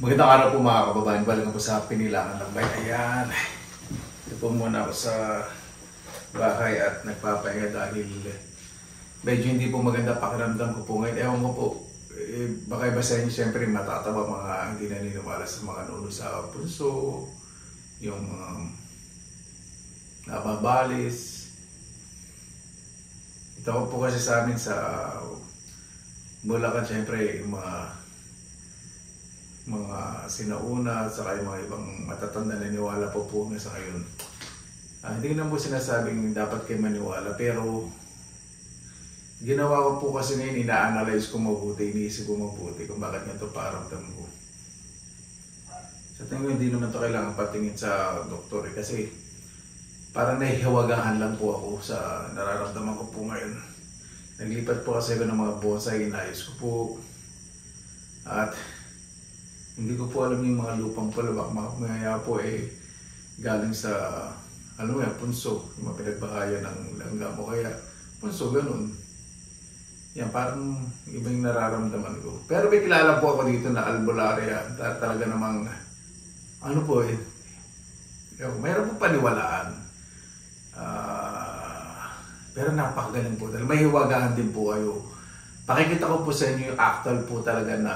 Magandang araw po mga kababayan. Balik po sa Pinilangan ng Bayan. Ayan. Ito po muna ako sa bahay at nagpapahinga dahil medyo hindi po maganda pakiramdam ko po ngayon. Ewan ko po, baka iba sa inyo siyempre matataba mga hindi naniniwala sa mga nuno sa puso, yung nababalis. Ito po kasi sa amin sa Bulacan siyempre yung mga sinauna at saka yung mga ibang matatanda naniwala po nga sa ngayon. Hindi na po sinasabing dapat kayo maniwala, pero ginawa ko po kasi ngayon, ina-analyze ko mabuti, iniisip ko mabuti kung bakit nga ito paramdam ko. Sa tingin ko hindi naman ito kailangan patingin sa doktor kasi parang nahihiwagahan lang po ako sa nararamdaman ko po ngayon. Naglipat po kasi ako ng mga bonsai, inayos ko po at hindi ko po alam yung mga lupang palabak, mga po galing sa punso, yung mga pinagbahaya ng langgam o kaya punso, ganun. Yan, parang iba yung nararamdaman ko. Pero may kilala po ako dito na albularya, talaga namang, mayroon po paniwalaan. Pero napakagaling po dahil may hiwagahan din po kayo. Pakikita ko po sa inyo yung actual po talaga na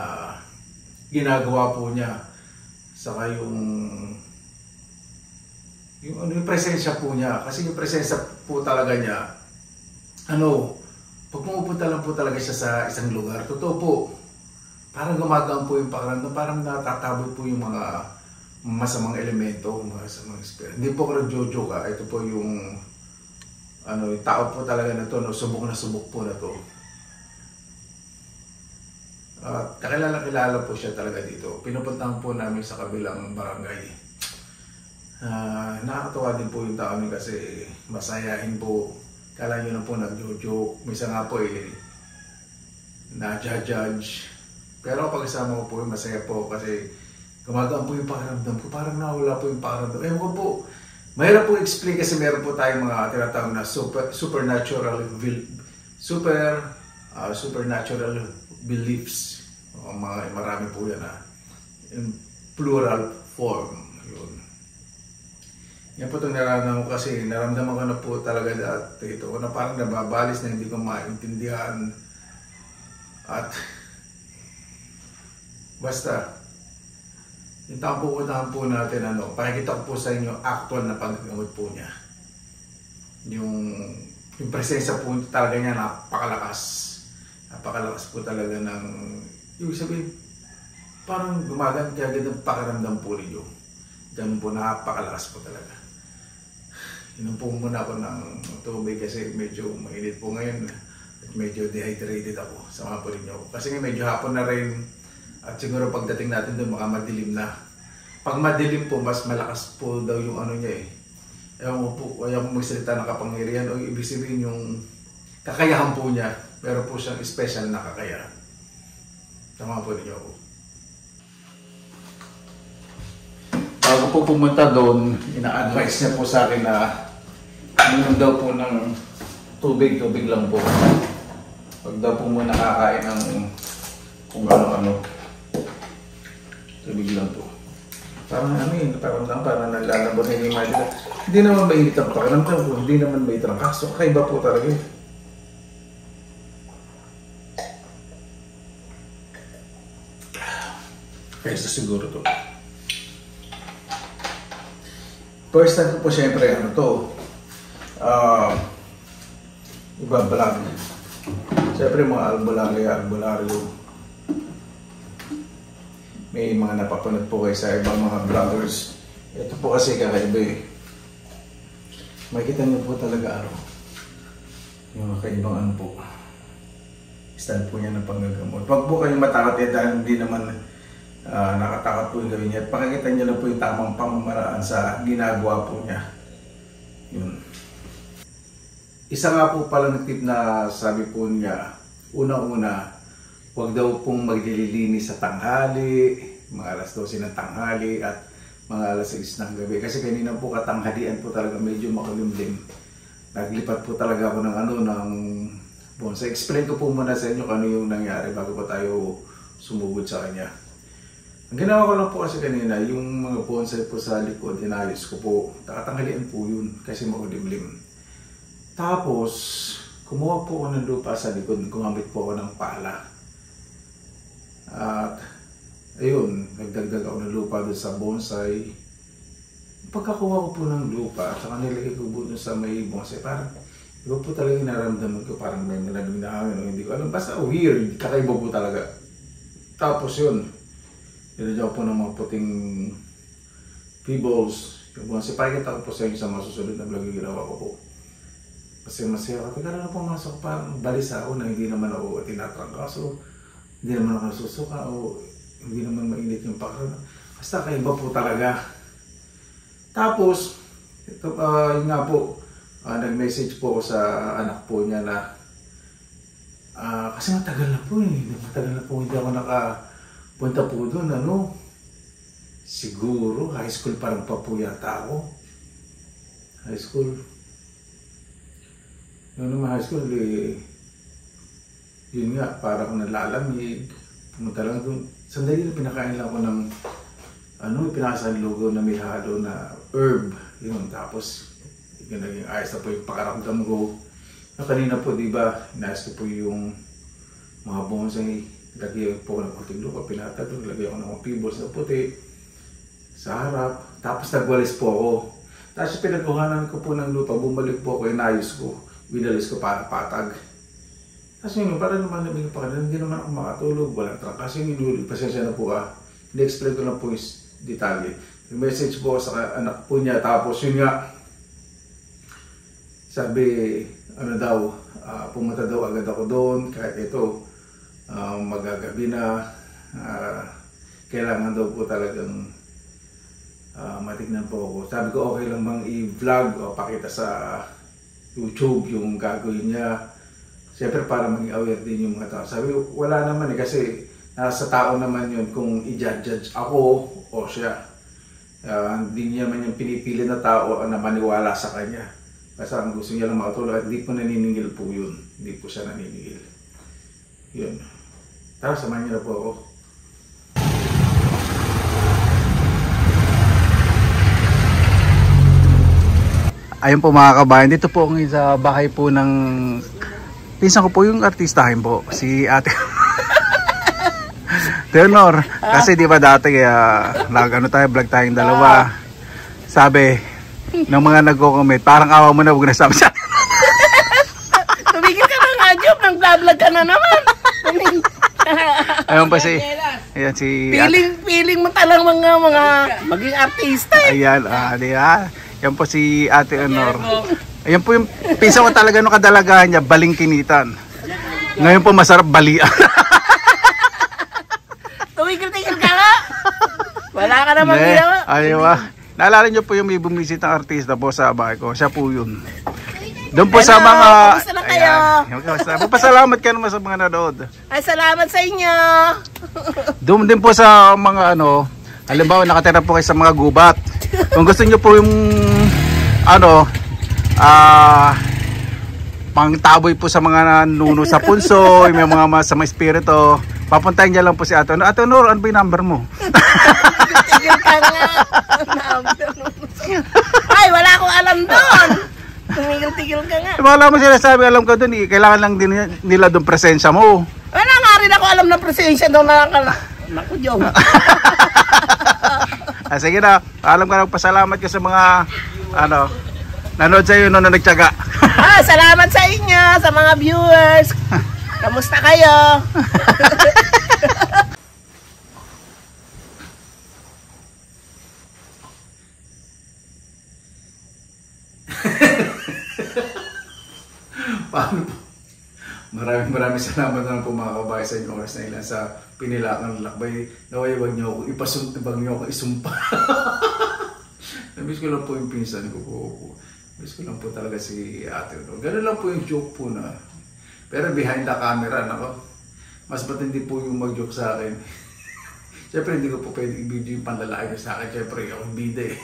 ginagawa po niya. Saka yung presensya po niya. Kasi yung presensya po talaga niya, pag pumupunta lang po talaga siya sa isang lugar, totoo po, parang gumagaan po yung pakiramdam, parang natatabot po yung mga masamang elemento, masamang spirit. Hindi po ako nag-jojo ka, ito po yung yung tao po talaga na to, subok na subok po na to. Kakilala po siya talaga dito. Pinupuntahan po namin sa kabilang barangay. Nakakatawa din po yung tao namin kasi masayahin po. Kala nyo na po nag-joke. Minsan nga po na-judge. Pero pag kasama ko po masaya po kasi gumagaan po yung pakiramdam ko. Parang nawala po yung pakiramdam. Ewan ko po. Mahirap po explain kasi meron po tayong mga tinatawag na supernatural beliefs. Marami po yan in plural form. Yun. Yan po itong nararamdaman ko kasi naramdaman ko na po talaga dati ito na parang nababalis na hindi ko maintindihan at basta yung tampukunahan po natin pakikita ko po sa inyo actual na paggamot po niya. Yung presensya po talaga niya napakalakas. Napakalakas po talaga ng, ibig sabihin, parang gumagan kaya ganun pakiramdam po ninyo. Ganun po, napakalakas po talaga. Inom po muna ako ng tubig kasi medyo mainit po ngayon at medyo dehydrated ako. Sama po rin ako. Kasi medyo hapon na rin at siguro pagdating natin doon madilim na. Pag madilim po, mas malakas po daw yung niya Ewan po, ayaw ko magsalita ng kapangyarihan o ibig sabihin yung kakayahan po niya. Pero po siyang special na kakayahan. Tama po ninyo ako. Bago po pumunta doon, ina-advise niya po sa akin na uminom daw po ng tubig lang po. Pag daw po muna nakakain ng kung ano-ano. Tubig lang po. Parang parang nalalabot na yung imagine. Hindi naman mainit ang pakiramdam ko, hindi naman mainit ang kaso. Kakaiba po talaga Kaysa siguro to. First time ko po siyempre iba-vlog. Siyempre mga albularyo. May mga napapanood po kayo sa ibang mga vloggers. Ito po kasi kakaiba makikita niyo po talaga yung kakaibang po. Style po niya ng panggagamot. Huwag po kayong matakot dahil hindi naman nakatakot po yung gawin niya. At pakikita niyo lang po yung tamang pamamaraan sa ginagawa po niya. Yun. Isa nga po palang tip na sabi po niya, una-una, huwag daw pong maglilinis sa tanghali, mga alas 12 ng tanghali at mga alas 6 ng gabi. Kasi kanina po katanghalian po talaga medyo makulimlim. Naglipat po talaga ako ng bonsai. Explain ko po muna sa inyo kung ano yung nangyari bago pa tayo sumugod sa kanya. Ang ginawa ko lang po kasi kanina, yung mga bonsai po sa likod, inayos ko po. Tatanghalian po yun kasi makulimlim. Tapos, kumuha po ako ng lupa sa likod, gumamit po ako ng pala. At, ayun, nagdagdag ako ng lupa doon sa bonsai. Pagkakuha ko po ng lupa, saka nilagay ko po doon sa may bonsai, parang iba po talaga naramdaman ko, parang may malamig na hangin, hindi ko alam. Basta weird, kakaiba po talaga. Tapos yun, nilagyan ko po ng mga puting pebbles. Yung bonsai, pakikita ko po sa inyo sa mga susunod na vlog yung ginawa ko po. Kasi masaya ako. Teka na pumasok, parang balisa ako na hindi naman ako tinatrangkaso, hindi naman ako nasusuka o hindi naman mainit yung pakiramdam. Basta kaiba po talaga. Tapos, ito, yun nga po, nag-message po ako sa anak po niya na kasi matagal na po hindi ako nakapunta po doon, siguro high school pa lang pa po yata ako. High school. Noong naman high school, yun nga, parang nalalamig. Pumunta lang doon. Sandali na pinakain lang ako ng pinakasan logo na may halo na herb. Yun, tapos yung naging ayos na po yung pakaramdam ko. Kanina po, di ba, inayos ko po yung mga bonsai. Lagyan po ng konting lupa, pinatag. Lagyan ko ng mga pebbles na puti sa harap. Tapos nagwalis po ako. Tapos pinagkuhanan ko po ng lupa, bumalik po ako, inayos ko. Binalis ko para patag. Tapos yun, parang naman nabigyan pa kanina, hindi naman ako makatulog, walang trangkas. Yung inulit, pasensya na po Ni-explain ko lang po yung detalye. Yung message po sa anak po niya, tapos yun nga, sabi, pumunta daw agad ako doon, kahit ito, magagabi na, kailangan daw po talagang matignan po ako. Sabi ko, okay lang bang i-vlog o pakita sa YouTube yung gagawin niya. Siyempre para maging aware din yung mga tao. Sabi ko, wala naman kasi nasa tao naman yun kung i-judge ako o siya. Hindi niya man yung pinipili na tao na maniwala sa kanya. Basta ang gusto niya lang makatulog at hindi po naniningil po yun. Hindi po siya naniningil. Yun. Tara, samahan niyo na po ako. Ayun po mga kabayan, dito po ngayon sa bahay po ng pinsan ko po, yung artistahin po, si Ate Teonor. Kasi di ba dati tayo, vlog tayong dalawa. Sabi ng mga nagko-comment, parang awa mo na, huwag na sabi siya. Tumigil ka na nga, Job, nang vlog ka na naman. Ayun pa si, ayan si Feeling mo talang mga maging artista. Ayan, di ba? Yan po si Ate Honor. Ayan po yung pinsan ko talaga nung kadalagahan niya, balingkinitan. Ngayon po masarap balian. Tumigil-tigil ka nga. Wala ka namang ginawa. Ayaw ba? Naalala niyo po yung may bumisit ng artista po sa bahay ko. Siya po yun. Doon po sa mga... Kamusta na kayo? Pasalamat ka naman sa mga nanood. Ay, salamat sa inyo. Doon din po sa mga halimbawa nakatira po kayo sa mga gubat. Kung gusto niyo po yung pangtaboy po sa mga nanuno sa punso, yung mga masamang espiritu, papuntahin niya lang po si Ate Honor. Ate Honor, ano ba yung number mo? Tigil ka nga. Ay, wala akong alam doon. Tumigil-tigil ka nga. Wala mo sinasabi, alam ko doon, kailangan lang din nila doon presensya mo. Wala nga rin ako alam na presensya doon na naku, Jong. Sige na, alam ka na, pasalamat ka sa mga nanood sa iyo noon na nagtiyaga. Salamat sa inyo, sa mga viewers. Kamusta kayo? Paano po? Maraming salamat na po mga kabahay sa inyong oras na ilan sa Pinilaang Lakbay. Naway, wag niyo ako isumpa. Namiss ko lang po yung pinsan ko po. Namiss ko lang po talaga si Ate Honor. Ganun lang po yung joke po na. Pero behind the camera, mas matindi po yung mag-joke sa akin. Siyempre hindi ko po pwede i-video yung panlalaki sa akin. Siyempre akong bida eh.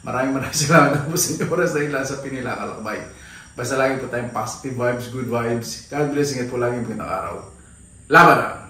Maraming salamat po sa inyong oras na ilan sa Pinilaang Lakbay. Basta lagi po tayong positive vibes, good vibes. God bless, ingat po lagi, magandang araw. Laban na!